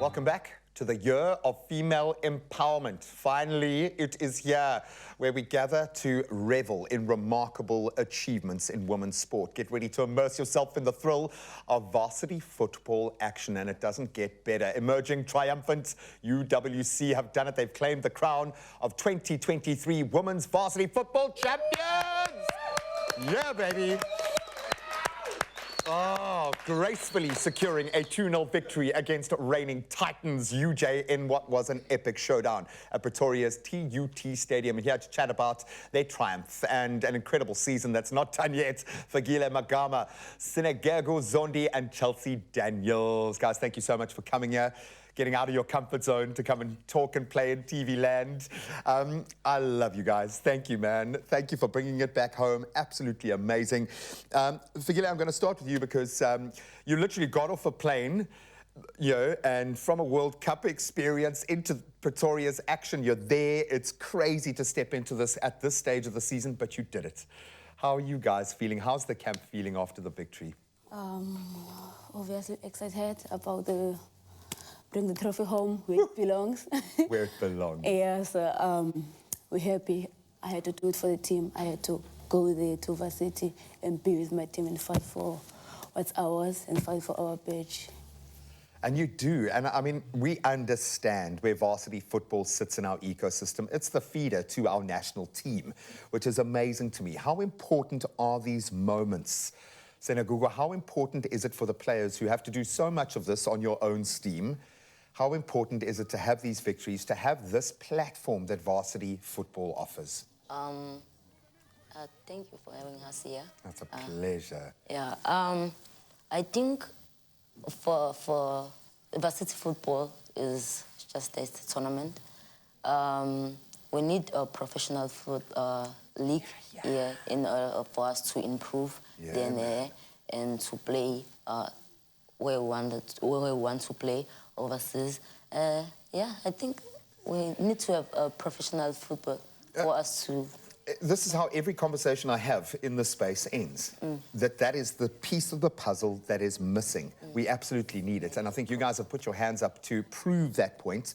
Welcome back to the year of female empowerment. Finally, it is here where we gather to revel in remarkable achievements in women's sport. Get ready to immerse yourself in the thrill of varsity football action, and it doesn't get better. Emerging triumphant UWC have done it. They've claimed the crown of 2023 Women's Varsity Football Champions! Yeah, baby! Oh, gracefully securing a 2-0 victory against reigning Titans UJ in what was an epic showdown at Pretoria's TUT Stadium. And here to chat about their triumph and an incredible season that's not done yet. Fagile Magama, Sinegego Zondi and Chelsea Daniels. Guys, thank you so much for coming here, getting out of your comfort zone to come and talk and play in TV land. I love you guys. Thank you, man. Thank you for bringing it back home. Absolutely amazing. Fagile, I'm going to start with you because you literally got off a plane, you know, and from a World Cup experience into Pretoria's action, you're there. It's crazy to step into this at this stage of the season, but you did it. How are you guys feeling? How's the camp feeling after the victory? Obviously excited about bring the trophy home where it belongs. Where it belongs. Yeah, so we're happy. I had to do it for the team. I had to go there to Varsity and be with my team and fight for what's ours and fight for our badge. And you do. And I mean, we understand where varsity football sits in our ecosystem. It's the feeder to our national team, which is amazing to me. How important are these moments? Senagugu, how important is it for the players who have to do so much of this on your own steam? How important is it to have these victories, to have this platform that varsity football offers? Thank you for having us here. That's a pleasure. Yeah, I think for varsity football is just a tournament. We need a professional league here in order for us to improve and to play where we want to play overseas. Yeah, I think we need to have a professional football for us to... This is how every conversation I have in this space ends. That is the piece of the puzzle that is missing. We absolutely need it. And I think you guys have put your hands up to prove that point.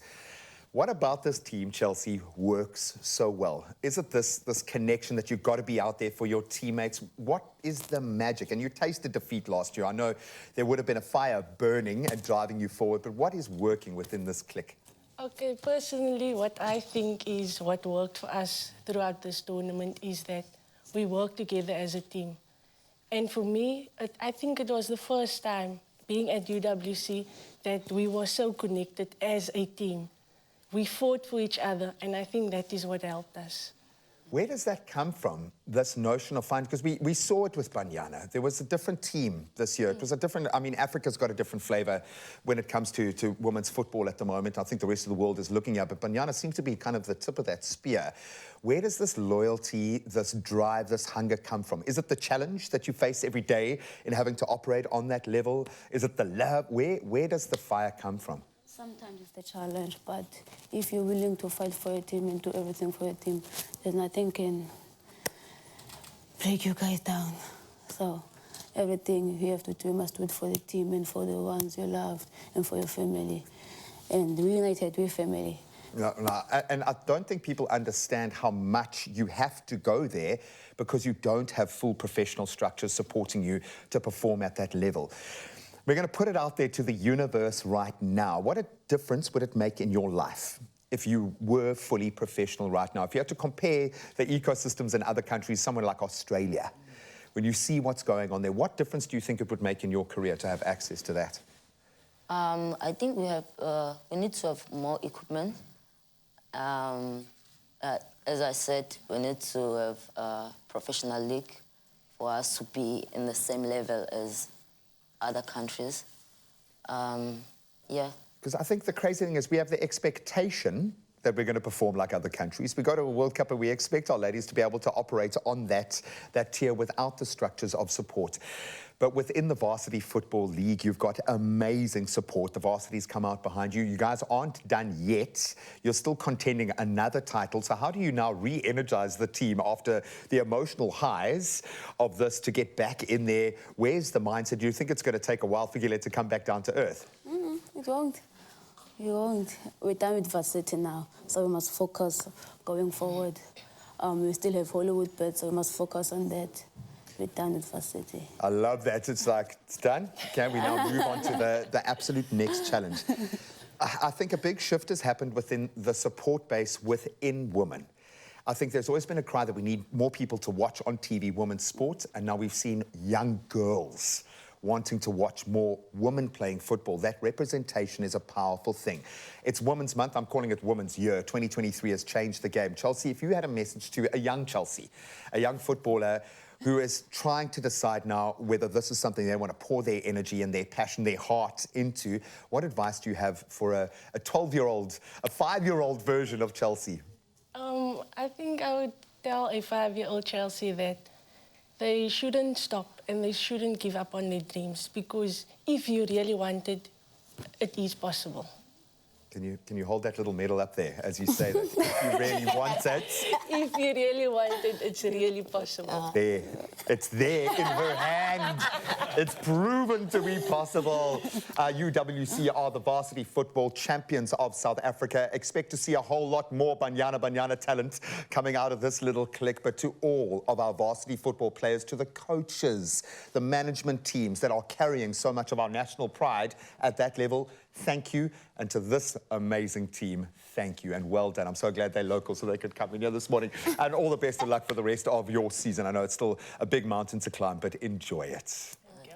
What about this team, Chelsea, works so well? Is it this connection that you've got to be out there for your teammates? What is the magic? And you tasted defeat last year. I know there would have been a fire burning and driving you forward, but what is working within this clique? Okay, personally, what I think is what worked for us throughout this tournament is that we work together as a team. And for me, I think it was the first time being at UWC that we were so connected as a team. We fought for each other, and I think that is what helped us. Where does that come from, this notion of fun? Because we saw it with Banyana. There was a different team this year. It was a different... I mean, Africa's got a different flavour when it comes to women's football at the moment. I think the rest of the world is looking at, but Banyana seems to be kind of the tip of that spear. Where does this loyalty, this drive, this hunger come from? Is it the challenge that you face every day in having to operate on that level? Is it the love? Where does the fire come from? Sometimes it's the challenge, but if you're willing to fight for your team and do everything for your team, there's nothing can break you guys down. So everything you have to do, you must do it for the team and for the ones you love and for your family. And we're united, we're family. No, and I don't think people understand how much you have to go there because you don't have full professional structures supporting you to perform at that level. We're going to put it out there to the universe right now. What a difference would it make in your life if you were fully professional right now? If you had to compare the ecosystems in other countries, somewhere like Australia, when you see what's going on there, what difference do you think it would make in your career to have access to that? I think we need to have more equipment. As I said, we need to have a professional league for us to be in the same level as other countries. Yeah. Because I think the crazy thing is we have the expectation that we're going to perform like other countries. We go to a World Cup and we expect our ladies to be able to operate on that tier without the structures of support. But within the Varsity Football League, you've got amazing support. The varsities come out behind you. You guys aren't done yet. You're still contending another title. So how do you now re-energize the team after the emotional highs of this to get back in there? Where's the mindset? Do you think it's going to take a while for Gillette to come back down to earth? It won't. We won't. We're done with Varsity now, so we must focus going forward. We still have Hollywood bets, so we must focus on that. We're done with Varsity. I love that. It's like, it's done. Can we now move on to the absolute next challenge? I think a big shift has happened within the support base within women. I think there's always been a cry that we need more people to watch on TV women's sports, and now we've seen young girls wanting to watch more women playing football. That representation is a powerful thing. It's Women's Month. I'm calling it Women's Year. 2023 has changed the game. Chelsea, if you had a message to a young Chelsea, a young footballer who is trying to decide now whether this is something they want to pour their energy and their passion, their heart into, what advice do you have for a 12-year-old, a 5-year-old version of Chelsea? I think I would tell a 5-year-old Chelsea that they shouldn't stop and they shouldn't give up on their dreams, because if you really want it, it is possible. Can you hold that little medal up there as you say that? If you really want it. If you really want it, it's really possible. There. It's there in her hand. It's proven to be possible. UWC are the varsity football champions of South Africa. Expect to see a whole lot more Banyana talent coming out of this little clique. But to all of our varsity football players, to the coaches, the management teams that are carrying so much of our national pride at that level, thank you. And to this amazing team, thank you and well done. I'm so glad they're local so they could come in here this morning. And all the best of luck for the rest of your season. I know it's still a big mountain to climb, but enjoy it.